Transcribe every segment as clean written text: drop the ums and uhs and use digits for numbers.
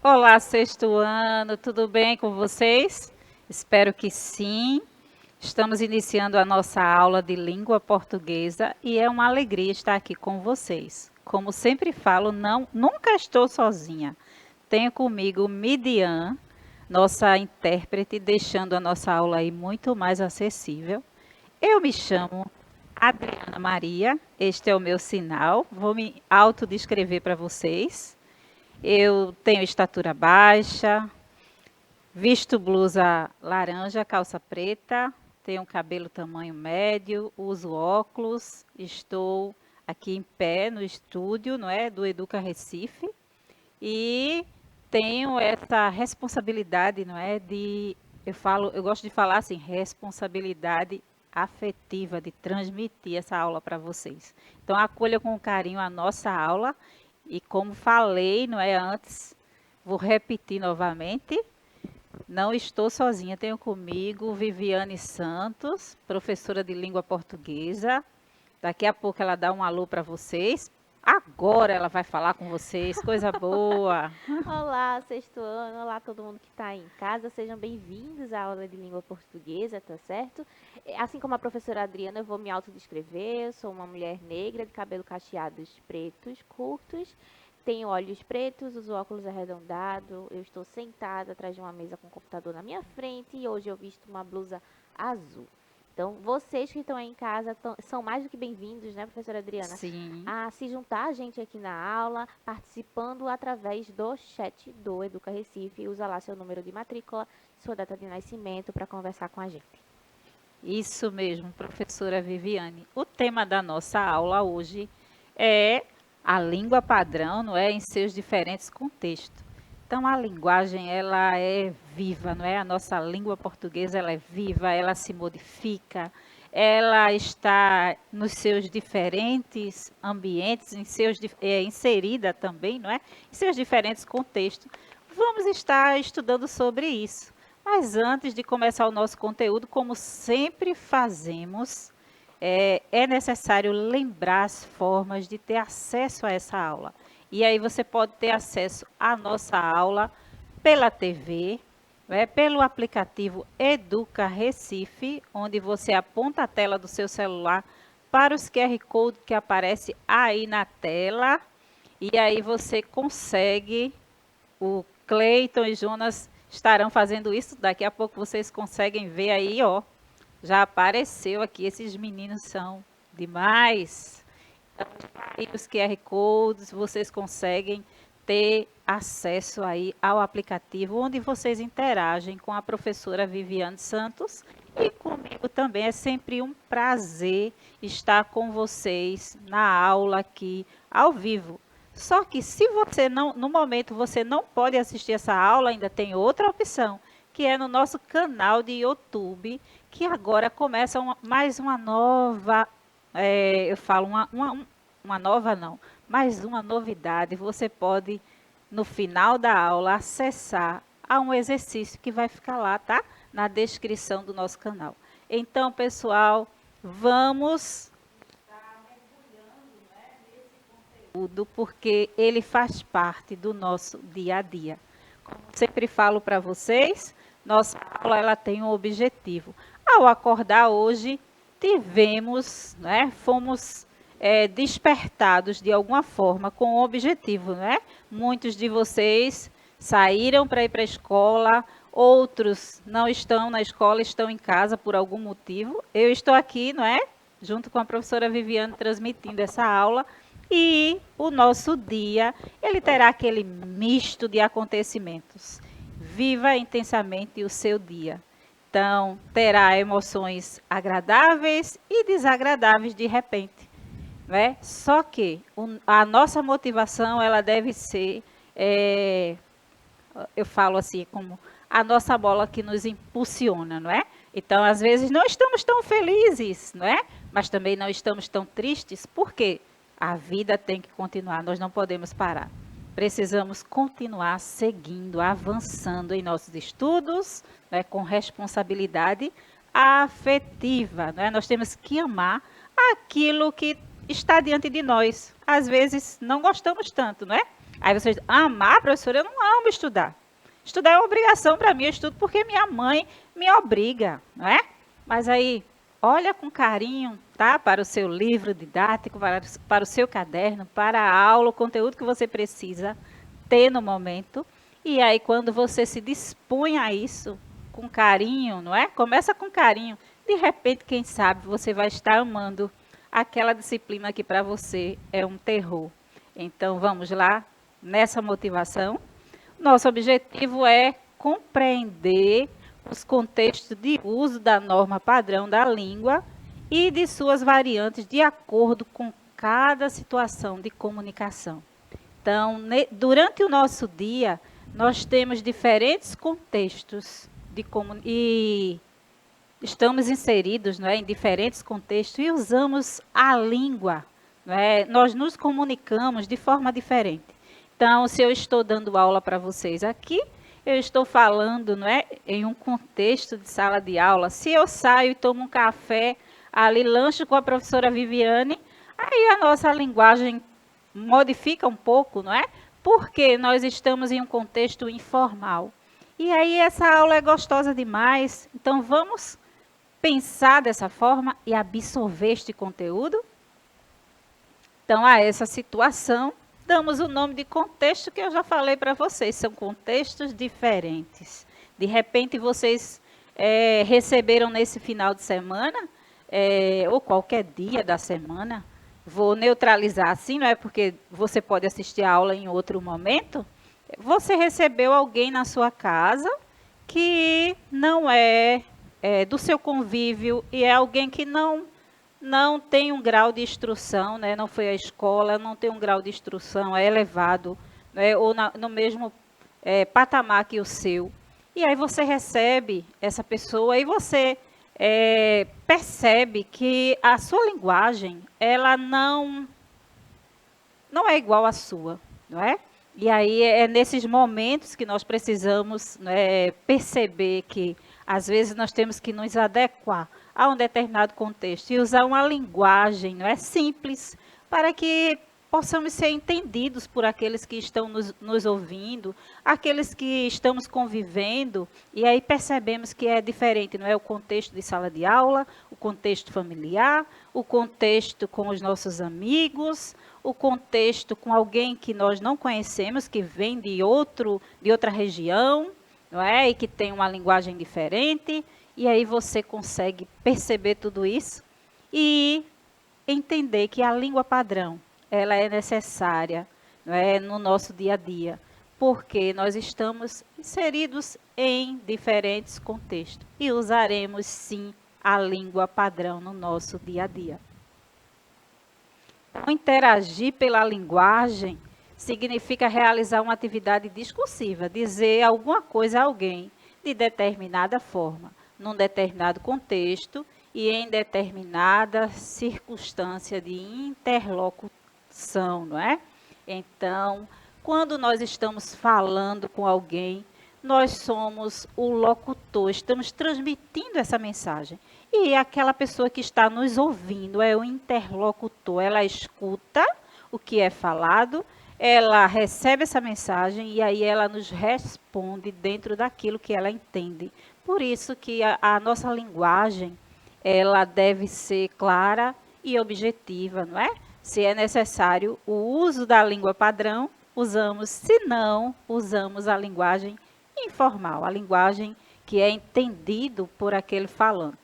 Olá, sexto ano, tudo bem com vocês? Espero que sim. Estamos iniciando a nossa aula de língua portuguesa e é uma alegria estar aqui com vocês. Como sempre falo, nunca estou sozinha. Tenho comigo Midian, nossa intérprete, deixando a nossa aula aí muito mais acessível. Eu me chamo Adriana Maria, este é o meu sinal. Vou me autodescrever para vocês. Eu tenho estatura baixa, visto blusa laranja, calça preta, tenho um cabelo tamanho médio, uso óculos, estou aqui em pé no estúdio, não é, do Educa Recife e tenho essa responsabilidade, não é, eu gosto de falar assim, responsabilidade afetiva de transmitir essa aula para vocês. Então acolha com carinho a nossa aula e como falei, não é antes, vou repetir novamente. Não estou sozinha, tenho comigo Viviane Santos, professora de língua portuguesa. Daqui a pouco ela dá um alô para vocês. Agora ela vai falar com vocês, coisa boa. Olá, sexto ano, olá todo mundo que está aí em casa, sejam bem-vindos à aula de língua portuguesa, tá certo? Assim como a professora Adriana, eu vou me autodescrever, eu sou uma mulher negra de cabelo cacheados pretos, curtos, tenho olhos pretos, uso óculos arredondados, eu estou sentada atrás de uma mesa com um computador na minha frente e hoje eu visto uma blusa azul. Então, vocês que estão aí em casa são mais do que bem-vindos, né, professora Adriana, Sim, a se juntar a gente aqui na aula, participando através do chat do Educa Recife. Usa lá seu número de matrícula, sua data de nascimento para conversar com a gente. isso mesmo, professora Viviane. O tema da nossa aula hoje é a língua padrão, não é, em seus diferentes contextos. Então a linguagem ela é viva, não é? A nossa língua portuguesa ela é viva, ela se modifica, ela está nos seus diferentes ambientes, inserida também, não é? Em seus diferentes contextos. Vamos estar estudando sobre isso. Mas antes de começar o nosso conteúdo, como sempre fazemos, é necessário lembrar as formas de ter acesso a essa aula. E aí você pode ter acesso à nossa aula pela TV, pelo aplicativo Educa Recife, onde você aponta a tela do seu celular para os QR Code que aparece aí na tela. E aí você consegue, o Cleiton e Jonas estarão fazendo isso. Daqui a pouco vocês conseguem ver aí, ó. Já apareceu aqui, esses meninos são demais. E os QR Codes, vocês conseguem ter acesso aí ao aplicativo, onde vocês interagem com a professora Viviane Santos e comigo também. É sempre um prazer estar com vocês na aula aqui ao vivo. Só que se você não, no momento você não pode assistir essa aula, ainda tem outra opção, que é no nosso canal de YouTube, que agora começa mais uma nova, eu falo uma nova não, mais uma novidade. Você pode, no final da aula, acessar a um exercício que vai ficar lá, tá? Na descrição do nosso canal. Então, pessoal, vamos tudo porque ele faz parte do nosso dia a dia. Como sempre falo para vocês, nossa aula ela tem um objetivo. Ao acordar hoje, fomos despertados de alguma forma com um objetivo, né? Muitos de vocês saíram para ir para a escola, outros não estão na escola, estão em casa por algum motivo. Eu estou aqui, não é? Junto com a professora Viviane transmitindo essa aula e o nosso dia, ele terá aquele misto de acontecimentos. Viva intensamente o seu dia. Então, terá emoções agradáveis e desagradáveis de repente, né? Só que a nossa motivação, ela deve ser, eu falo assim, como a nossa bola que nos impulsiona, não é? Então, às vezes, não estamos tão felizes, não é? Mas também não estamos tão tristes. Por quê? A vida tem que continuar, nós não podemos parar. Precisamos continuar seguindo, avançando em nossos estudos, né, com responsabilidade afetiva. Né? Nós temos que amar aquilo que está diante de nós. Às vezes não gostamos tanto, não é? Aí você diz, amar, professora, eu não amo estudar. Estudar é uma obrigação para mim, eu estudo porque minha mãe me obriga, não é? Mas aí, olha com carinho, tá? Para o seu livro didático, para o seu caderno, para a aula, o conteúdo que você precisa ter no momento. E aí, quando você se dispõe a isso, com carinho, não é? Começa com carinho. De repente, quem sabe, você vai estar amando aquela disciplina que para você é um terror. Então, vamos lá, nessa motivação. Nosso objetivo é compreender os contextos de uso da norma padrão da língua e de suas variantes de acordo com cada situação de comunicação. Então, durante o nosso dia, nós temos diferentes contextos e estamos inseridos, não é, em diferentes contextos e usamos a língua, não é? Nós nos comunicamos de forma diferente. Então, se eu estou dando aula para vocês aqui, eu estou falando, não é, em um contexto de sala de aula. Se eu saio e tomo um café, ali lanche com a professora Viviane, aí a nossa linguagem modifica um pouco, não é? Porque nós estamos em um contexto informal. E aí essa aula é gostosa demais. Então vamos pensar dessa forma e absorver este conteúdo? Então, a essa situação, damos o nome de contexto que eu já falei para vocês. São contextos diferentes. De repente, vocês receberam nesse final de semana, ou qualquer dia da semana, vou neutralizar assim, não é porque você pode assistir a aula em outro momento. Você recebeu alguém na sua casa que não é do seu convívio e é alguém que não tem um grau de instrução, né? Não foi à escola, não tem um grau de instrução, é elevado, né? Ou no mesmo patamar que o seu. E aí você recebe essa pessoa e você percebe que a sua linguagem, ela não é igual à sua, não é? E aí é nesses momentos que nós precisamos, né, perceber que às vezes nós temos que nos adequar a um determinado contexto e usar uma linguagem, não é, simples, para que possamos ser entendidos por aqueles que estão nos ouvindo, aqueles que estamos convivendo, e aí percebemos que é diferente, não é, o contexto de sala de aula, o contexto familiar, o contexto com os nossos amigos, o contexto com alguém que nós não conhecemos, que vem de outra região, não é? E que tem uma linguagem diferente, e aí você consegue perceber tudo isso e entender que a língua padrão, ela é necessária, não é, no nosso dia a dia, porque nós estamos inseridos em diferentes contextos e usaremos sim a língua padrão no nosso dia a dia. Então, interagir pela linguagem significa realizar uma atividade discursiva, dizer alguma coisa a alguém de determinada forma, num determinado contexto e em determinada circunstância de interlocução, não é? Então, quando nós estamos falando com alguém, nós somos o locutor, estamos transmitindo essa mensagem. E aquela pessoa que está nos ouvindo é o interlocutor, ela escuta o que é falado, ela recebe essa mensagem e aí ela nos responde dentro daquilo que ela entende. Por isso que a nossa linguagem, ela deve ser clara e objetiva, não é? Se é necessário o uso da língua padrão, usamos, se não, usamos a linguagem informal, a linguagem que é entendido por aquele falante.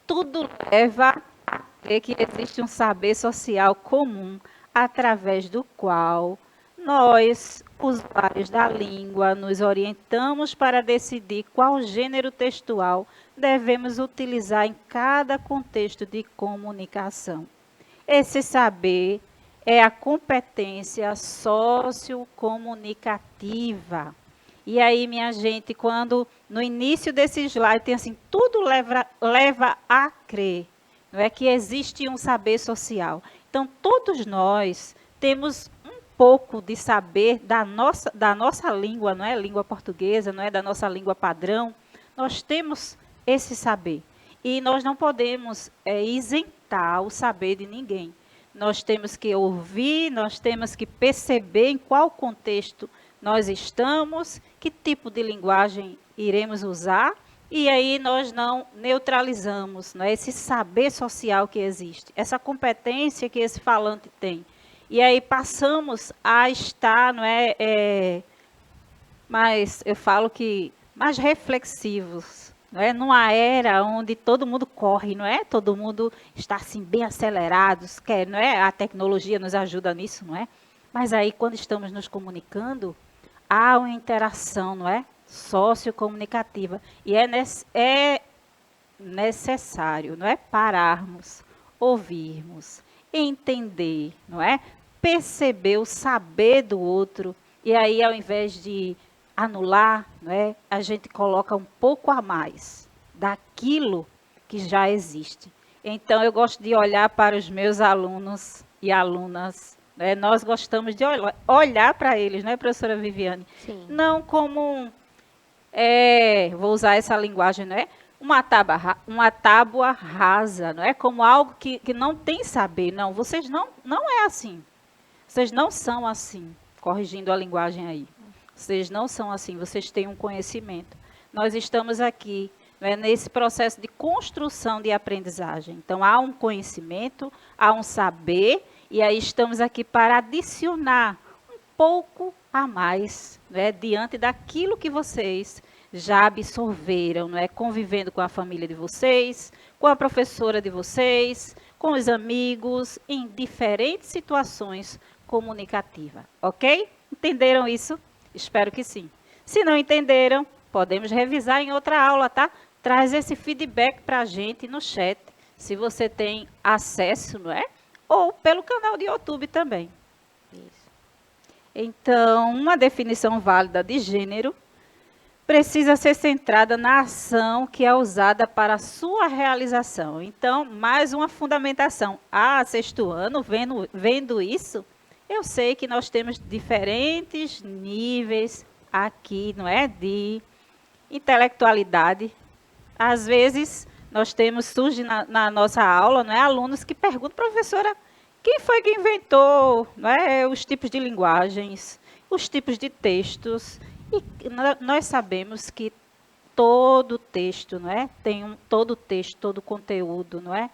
Tudo leva a crer que existe um saber social comum através do qual nós, usuários da língua, nos orientamos para decidir qual gênero textual devemos utilizar em cada contexto de comunicação. Esse saber é a competência sociocomunicativa. E aí, minha gente, quando no início desse slide tem assim, tudo leva a crer, não é, que existe um saber social. Então, todos nós temos um pouco de saber da nossa língua, não é, língua portuguesa, não é, da nossa língua padrão. Nós temos esse saber. E nós não podemos isentar o saber de ninguém. nós temos que ouvir, nós temos que perceber em qual contexto nós estamos, que tipo de linguagem iremos usar, e aí nós não neutralizamos, não é, esse saber social que existe, essa competência que esse falante tem. E aí passamos a estar, não é, mas eu falo que mais reflexivos, não é? Numa era onde todo mundo corre, não é? Todo mundo está assim bem acelerados, quer, não é? A tecnologia nos ajuda nisso, não é? Mas aí quando estamos nos comunicando, há uma interação, não é? Sociocomunicativa e é necessário, não é? Pararmos, ouvirmos, entender, não é? Perceber o saber do outro e aí ao invés de anular, não é? A gente coloca um pouco a mais daquilo que já existe. Então eu gosto de olhar para os meus alunos e alunas, né? Nós gostamos de olhar para eles, não é, professora Viviane? Sim. Não como vou usar essa linguagem, não é? Uma tábua rasa, não é? Como algo que não tem saber. Não, vocês não é assim. Vocês não são assim, corrigindo a linguagem aí. Vocês não são assim, vocês têm um conhecimento. Nós estamos aqui, não é, nesse processo de construção de aprendizagem. Então, há um conhecimento, há um saber, e aí estamos aqui para adicionar um pouco a mais, não é, diante daquilo que vocês já absorveram, não é, convivendo com a família de vocês, com a professora de vocês, com os amigos, em diferentes situações comunicativas, ok? Entenderam isso? Espero que sim. Se não entenderam, podemos revisar em outra aula, tá? Traz esse feedback para a gente no chat, se você tem acesso, não é? Ou pelo canal de YouTube também. Isso. Então, uma definição válida de gênero precisa ser centrada na ação que é usada para a sua realização. Então, mais uma fundamentação. Sexto ano, vendo isso, eu sei que nós temos diferentes níveis aqui, não é? De intelectualidade. Às vezes, surge na nossa aula, não é? Alunos que perguntam, professora, quem foi que inventou, não é? Os tipos de linguagens, os tipos de textos. E nós sabemos que todo texto, não é? Todo texto, todo conteúdo, não é?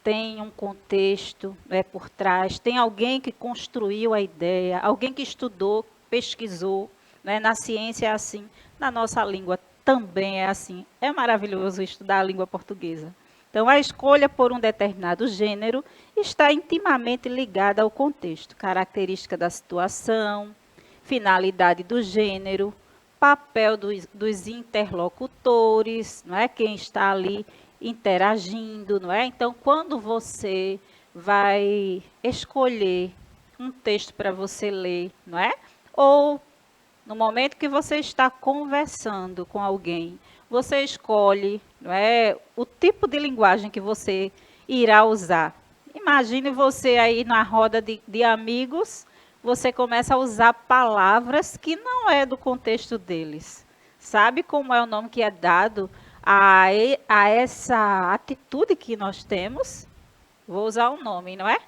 Tem um contexto, né, por trás, tem alguém que construiu a ideia, alguém que estudou, pesquisou, né? Na ciência é assim, na nossa língua também é assim. É maravilhoso estudar a língua portuguesa. Então, a escolha por um determinado gênero está intimamente ligada ao contexto, característica da situação, finalidade do gênero, papel dos interlocutores, não é? Quem está ali interagindo, não é? Então, quando você vai escolher um texto para você ler, não é? Ou no momento que você está conversando com alguém, você escolhe, não é, o tipo de linguagem que você irá usar. Imagine você aí na roda de amigos, você começa a usar palavras que não é do contexto deles. Sabe como é o nome que é dado a essa atitude que nós temos? Vou usar um nome, não é?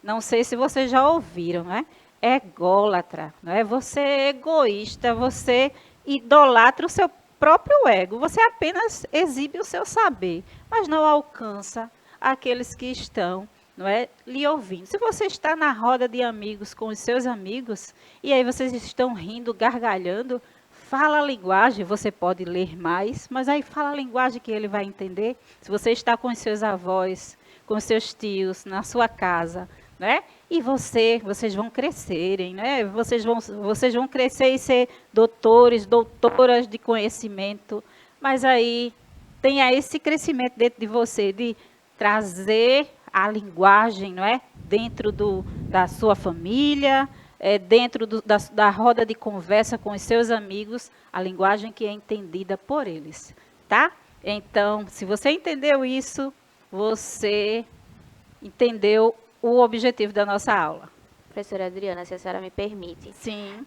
Não sei se vocês já ouviram, não é? Ególatra, não é? Você é egoísta, você idolatra o seu próprio ego, você apenas exibe o seu saber, mas não alcança aqueles que estão, não é, lhe ouvindo. Se você está na roda de amigos com os seus amigos, e aí vocês estão rindo, gargalhando, fala a linguagem, você pode ler mais, mas aí fala a linguagem que ele vai entender. Se você está com os seus avós, com os seus tios, na sua casa, né? E vocês vão crescerem, né? Vocês vão crescer e ser doutores, doutoras de conhecimento, mas aí tenha esse crescimento dentro de você, de trazer a linguagem, não é? Dentro da sua família, dentro da roda de conversa com os seus amigos, a linguagem que é entendida por eles, tá? Então, se você entendeu isso, você entendeu o objetivo da nossa aula. Professora Adriana, se a senhora me permite. Sim.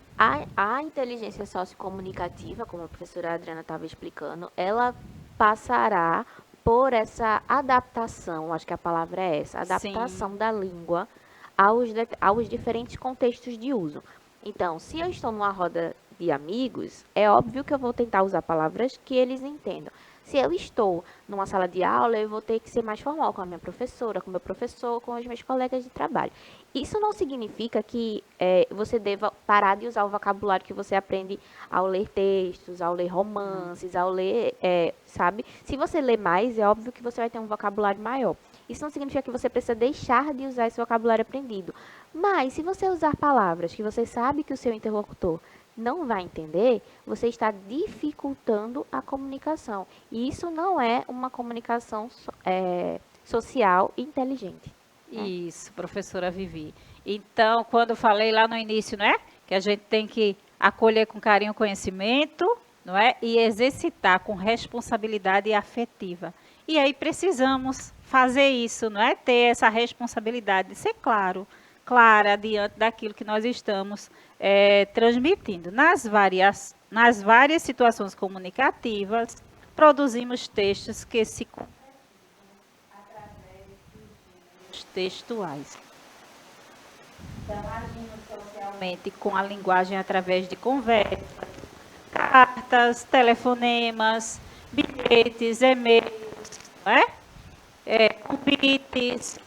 A inteligência sociocomunicativa, como a professora Adriana estava explicando, ela passará por essa adaptação, acho que a palavra é essa, adaptação da língua aos diferentes contextos de uso. Então, se eu estou numa roda de amigos, é óbvio que eu vou tentar usar palavras que eles entendam. Se eu estou numa sala de aula, eu vou ter que ser mais formal com a minha professora, com o meu professor, com os meus colegas de trabalho. Isso não significa que você deva parar de usar o vocabulário que você aprende ao ler textos, ao ler romances, ao ler, sabe? Se você ler mais, é óbvio que você vai ter um vocabulário maior. Isso não significa que você precisa deixar de usar esse vocabulário aprendido. Mas, se você usar palavras que você sabe que o seu interlocutor não vai entender, você está dificultando a comunicação. E isso não é uma comunicação social inteligente. Isso, professora Vivi. Então, quando eu falei lá no início, não é? Que a gente tem que acolher com carinho o conhecimento, não é? E exercitar com responsabilidade afetiva. E aí precisamos fazer isso, não é? Ter essa responsabilidade de ser clara diante daquilo que nós estamos transmitindo. Nas várias situações comunicativas, produzimos textos que se textuais. Então, agindo socialmente com a linguagem através de conversas, cartas, telefonemas, bilhetes, e-mails, não é? Convites,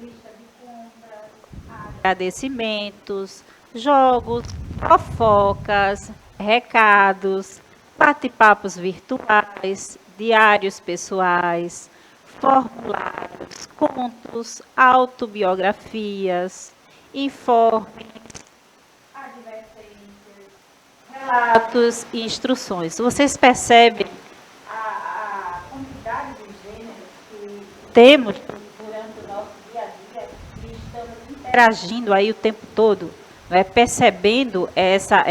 lista de compras, agradecimentos, jogos, fofocas, recados, bate-papos virtuais, diários pessoais, formulários, contos, autobiografias, informes, advertências, relatos e instruções. Vocês percebem a quantidade de gêneros que temos durante o nosso dia a dia e estamos interagindo aí o tempo todo, não é? Percebendo essa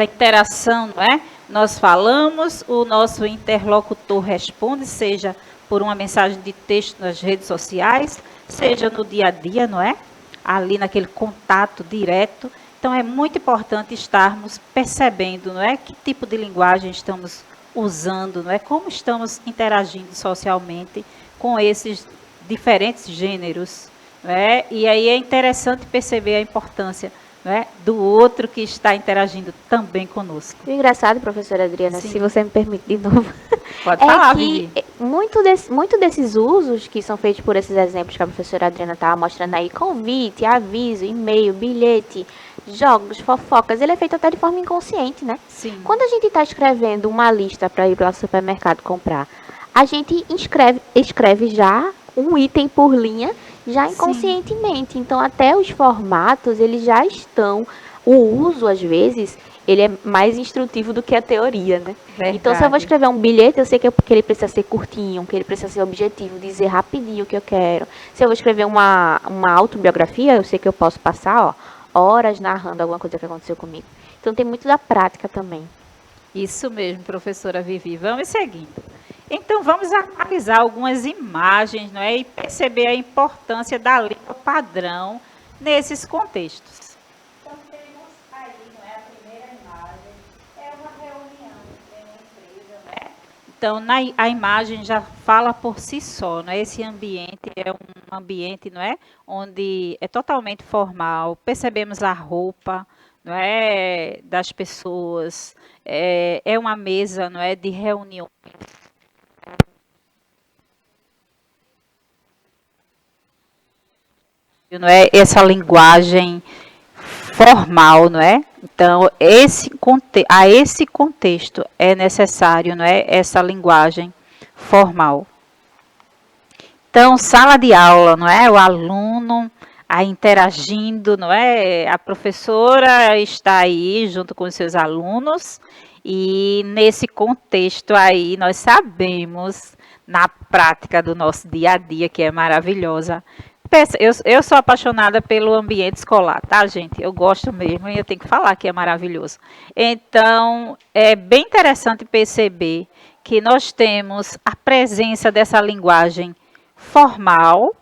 interação, não é? Nós falamos, o nosso interlocutor responde, seja por uma mensagem de texto nas redes sociais, seja no dia a dia, não é? Ali naquele contato direto. Então é muito importante estarmos percebendo, não é? Que tipo de linguagem estamos usando, não é? Como estamos interagindo socialmente com esses diferentes gêneros, não é? E aí é interessante perceber a importância, né, do outro que está interagindo também conosco. O engraçado, professora Adriana, Sim. se você me permite de novo, Pode falar, que Vivi. muito desses usos que são feitos por esses exemplos que a professora Adriana estava mostrando aí, convite, aviso, e-mail, bilhete, jogos, fofocas, ele é feito até de forma inconsciente, né? Sim. Quando a gente está escrevendo uma lista para ir para o supermercado comprar, a gente escreve já um item por linha, já inconscientemente. Então, até os formatos, eles já estão... O uso, às vezes, ele é mais instrutivo do que a teoria, né? Verdade. Então, se eu vou escrever um bilhete, eu sei que ele precisa ser curtinho, que ele precisa ser objetivo, dizer rapidinho o que eu quero. Se eu vou escrever uma autobiografia, eu sei que eu posso passar, horas narrando alguma coisa que aconteceu comigo. Então, tem muito da prática também. Isso mesmo, professora Vivi. Vamos seguindo. Então, vamos analisar algumas imagens, não é? E perceber a importância da língua padrão nesses contextos. Então, temos aí, não é? A primeira imagem é uma reunião em uma empresa, né? Então, a imagem já fala por si só, não é? Esse ambiente é um ambiente, não é? Onde é totalmente formal, percebemos a roupa, não é? Das pessoas, é uma mesa, não é? De reunião. Não é? Essa linguagem formal, não é? Então, a esse contexto é necessário, não é? Essa linguagem formal. Então, sala de aula, não é? O aluno interagindo, não é? A professora está aí junto com os seus alunos e nesse contexto aí nós sabemos na prática do nosso dia a dia que é maravilhosa. Eu sou apaixonada pelo ambiente escolar, tá, gente? Eu gosto mesmo e eu tenho que falar que é maravilhoso. Então, é bem interessante perceber que nós temos a presença dessa linguagem formal,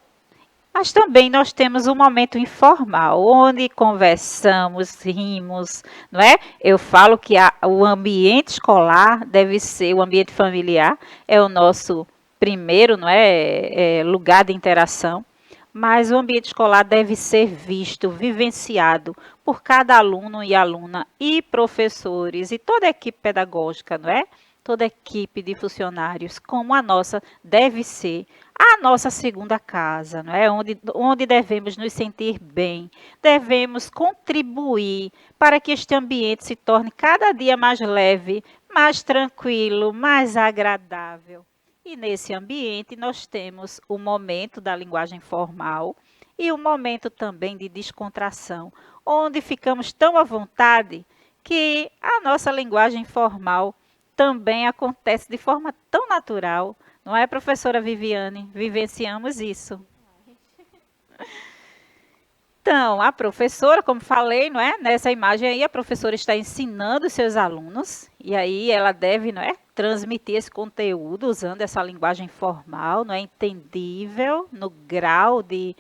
mas também nós temos um momento informal, onde conversamos, rimos, não é? Eu falo que o ambiente escolar deve ser, o ambiente familiar é o nosso primeiro, não é, lugar de interação, mas o ambiente escolar deve ser visto, vivenciado por cada aluno e aluna e professores e toda a equipe pedagógica, não é? Toda a equipe de funcionários, como a nossa deve ser a nossa segunda casa, não é? Onde devemos nos sentir bem, devemos contribuir para que este ambiente se torne cada dia mais leve, mais tranquilo, mais agradável. E nesse ambiente nós temos o momento da linguagem formal e o momento também de descontração, onde ficamos tão à vontade que a nossa linguagem formal também acontece de forma tão natural. Não é, professora Viviane? Vivenciamos isso. Então, a professora, como falei, não é? Nessa imagem aí, a professora está ensinando os seus alunos, e aí ela deve, não é, transmitir esse conteúdo usando essa linguagem formal, não é, entendível, no grau de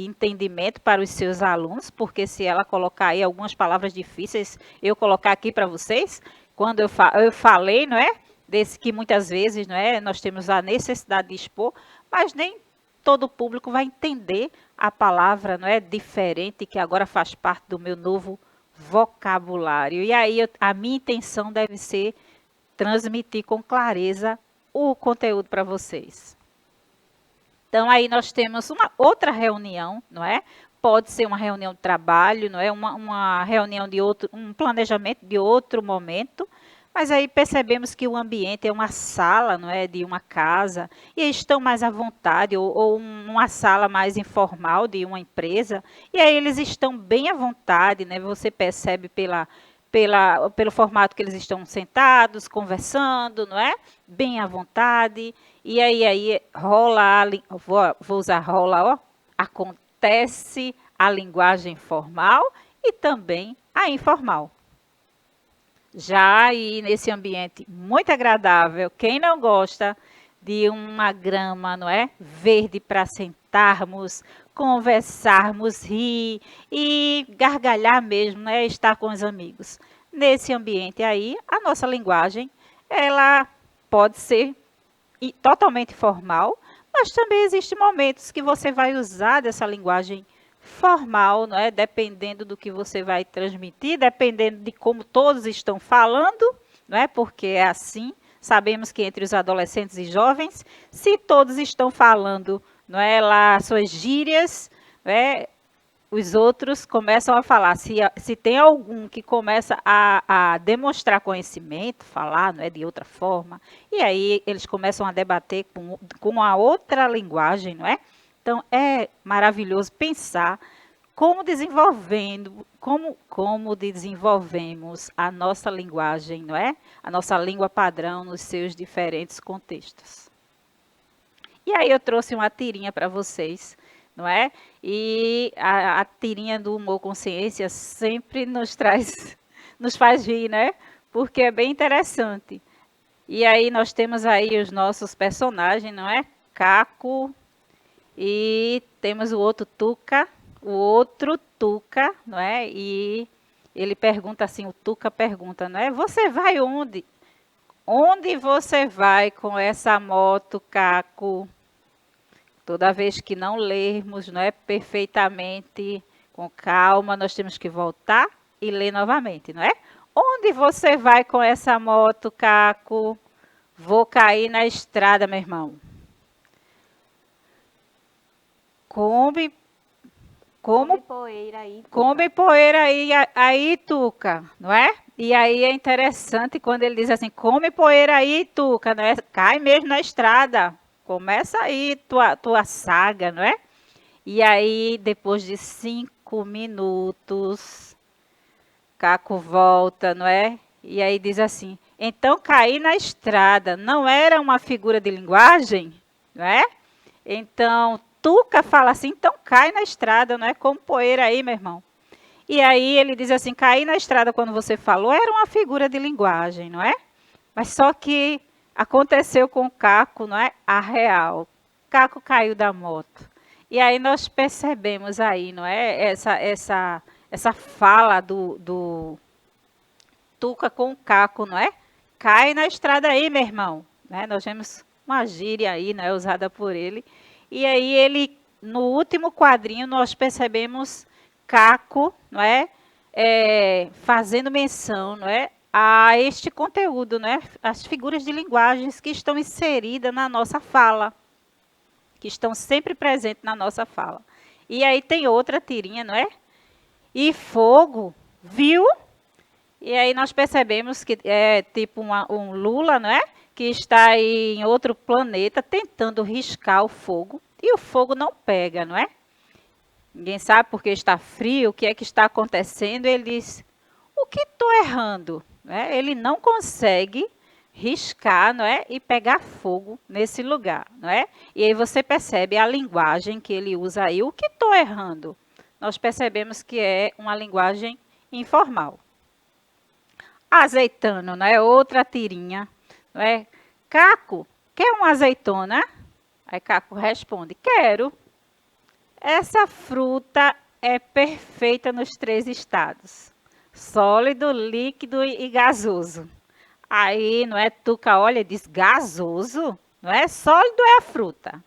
entendimento para os seus alunos, porque se ela colocar aí algumas palavras difíceis, eu colocar aqui para vocês, quando eu falei, não é, desse que muitas vezes, não é, nós temos a necessidade de expor, mas nem todo o público vai entender a palavra, não é, diferente, que agora faz parte do meu novo vocabulário. E aí a minha intenção deve ser transmitir com clareza o conteúdo para vocês. Então aí nós temos uma outra reunião, não é? Pode ser uma reunião de trabalho, não é? Uma reunião de outro, um planejamento de outro momento. Mas aí percebemos que o ambiente é uma sala, não é, de uma casa, e estão mais à vontade, ou uma sala mais informal de uma empresa, e aí eles estão bem à vontade, né? Você percebe pelo formato que eles estão sentados, conversando, não é? Bem à vontade. E aí rola, vou usar rola, ó, acontece a linguagem formal e também a informal. Já aí nesse ambiente muito agradável, quem não gosta de uma grama, não é? Verde para sentarmos, conversarmos, rir e gargalhar mesmo, né? Estar com os amigos. Nesse ambiente aí, a nossa linguagem, ela pode ser totalmente formal, mas também existem momentos que você vai usar dessa linguagem formal, não é? Dependendo do que você vai transmitir, dependendo de como todos estão falando, não é? Porque é assim. Sabemos que entre os adolescentes e jovens, se todos estão falando, não é, lá suas gírias, não é, os outros começam a falar. Se tem algum que começa a demonstrar conhecimento, falar, não é, de outra forma, e aí eles começam a debater com a outra linguagem, não é? Então, é maravilhoso pensar como desenvolvemos a nossa linguagem, não é? A nossa língua padrão nos seus diferentes contextos. E aí eu trouxe uma tirinha para vocês, não é? E a tirinha do Humor Consciência sempre nos faz rir, né? Porque é bem interessante. E aí nós temos aí os nossos personagens, não é? Caco, e temos o outro Tuca, não é? E ele pergunta assim, o Tuca pergunta, não é? Você vai onde? Onde você vai com essa moto, Caco? Toda vez que não lermos, não é, perfeitamente, com calma, nós temos que voltar e ler novamente, não é? Onde você vai com essa moto, Caco? Vou cair na estrada, meu irmão. Come poeira aí. Come poeira aí, Tuca, não é? E aí é interessante quando ele diz assim, come poeira aí, Tuca, não é? Cai mesmo na estrada. Começa aí tua saga, não é? E aí, depois de 5 minutos, Caco volta, não é? E aí diz assim, então cair na estrada não era uma figura de linguagem, não é? Então, Tuca fala assim, então cai na estrada, não é? Como poeira aí, meu irmão. E aí ele diz assim, cair na estrada quando você falou era uma figura de linguagem, não é? Mas só que aconteceu com o Caco, não é? A real. Caco caiu da moto. E aí nós percebemos aí, não é? Essa fala do Tuca com o Caco, não é? Cai na estrada aí, meu irmão. Né? Nós vemos uma gíria aí, né, usada por ele. E aí ele, no último quadrinho, nós percebemos Caco, não é, fazendo menção, não é, a este conteúdo, né, as figuras de linguagens que estão inseridas na nossa fala, que estão sempre presentes na nossa fala. E aí tem outra tirinha, não é? E fogo, viu? E aí nós percebemos que é tipo um Lula, não é? Que está aí em outro planeta tentando riscar o fogo. E o fogo não pega, não é? Ninguém sabe porque está frio, o que é que está acontecendo. Ele diz, o que estou errando? Não é? Ele não consegue riscar, não é? E pegar fogo nesse lugar, não é? E aí você percebe a linguagem que ele usa aí. O que estou errando? Nós percebemos que é uma linguagem informal. Azeitano, não é? Outra tirinha, não é? Caco, quer uma azeitona? Aí Caco responde, quero. Essa fruta é perfeita nos 3 estados. Sólido, líquido e gasoso. Aí, não é? Tuca olha e diz, gasoso? Não é? Sólido é a fruta.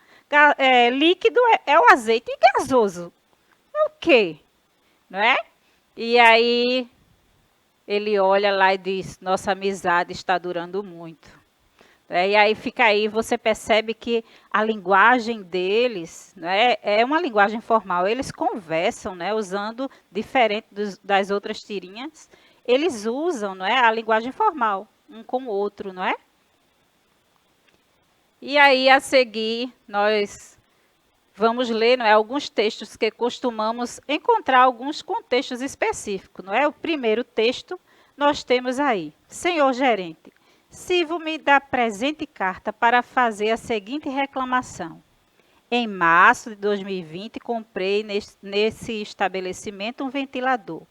Líquido é o azeite e gasoso. É o quê? Não é? E aí ele olha lá e diz, nossa amizade está durando muito. E aí fica aí, você percebe que a linguagem deles, né, é uma linguagem formal. Eles conversam, né, usando, diferente das outras tirinhas, eles usam, não é, a linguagem formal, um com o outro, não é? E aí, a seguir, nós vamos ler, não é, alguns textos que costumamos encontrar alguns contextos específicos, não é? O primeiro texto nós temos aí, Senhor gerente, sirvo-me da presente carta para fazer a seguinte reclamação. Em março de 2020, comprei nesse estabelecimento um ventilador,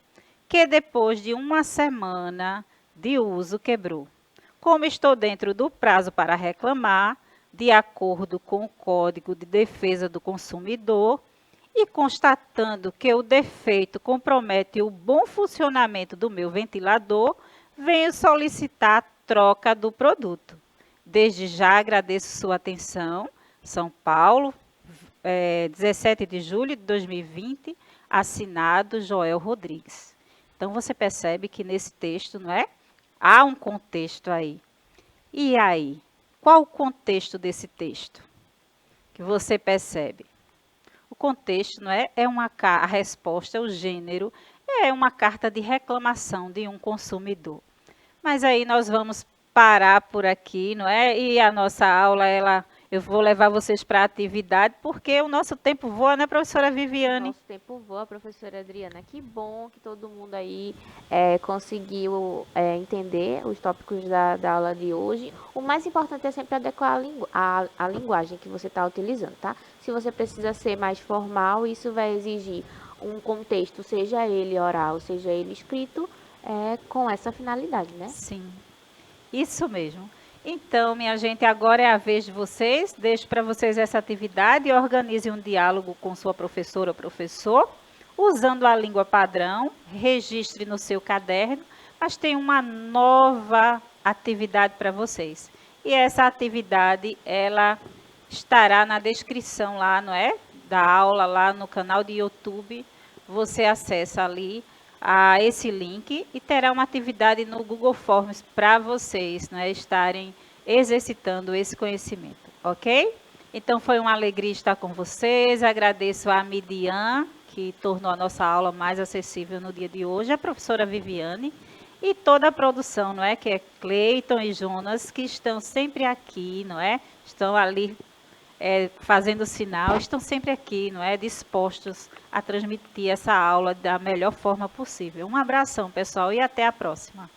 que depois de uma semana de uso quebrou. Como estou dentro do prazo para reclamar, de acordo com o Código de Defesa do Consumidor, e constatando que o defeito compromete o bom funcionamento do meu ventilador, venho solicitar troca do produto. Desde já agradeço sua atenção. São Paulo, 17 de julho de 2020, assinado Joel Rodrigues. Então, você percebe que nesse texto, não é? Há um contexto aí. E aí? Qual o contexto desse texto? Que você percebe? O contexto, não é? A resposta, o gênero, é uma carta de reclamação de um consumidor. Mas aí nós vamos parar por aqui, não é? E a nossa aula, eu vou levar vocês para a atividade, porque o nosso tempo voa, né, professora Viviane? Nosso tempo voa, professora Adriana. Que bom que todo mundo aí conseguiu entender os tópicos da aula de hoje. O mais importante é sempre adequar a linguagem que você está utilizando, tá? Se você precisa ser mais formal, isso vai exigir um contexto, seja ele oral, seja ele escrito, com essa finalidade, né? Sim, isso mesmo. Então, minha gente, agora é a vez de vocês. Deixo para vocês essa atividade e organize um diálogo com sua professora ou professor, usando a língua padrão. Registre no seu caderno, mas tem uma nova atividade para vocês. E essa atividade, ela estará na descrição lá, não é? Da aula, lá no canal de YouTube. Você acessa ali a esse link e terá uma atividade no Google Forms para vocês, né, estarem exercitando esse conhecimento, ok? Então, foi uma alegria estar com vocês. Agradeço a Midian, que tornou a nossa aula mais acessível no dia de hoje, a professora Viviane e toda a produção, não é? Que é Cleiton e Jonas, que estão sempre aqui, não é? Estão ali fazendo sinal, estão sempre aqui, não é? Dispostos a transmitir essa aula da melhor forma possível. Um abração, pessoal, e até a próxima.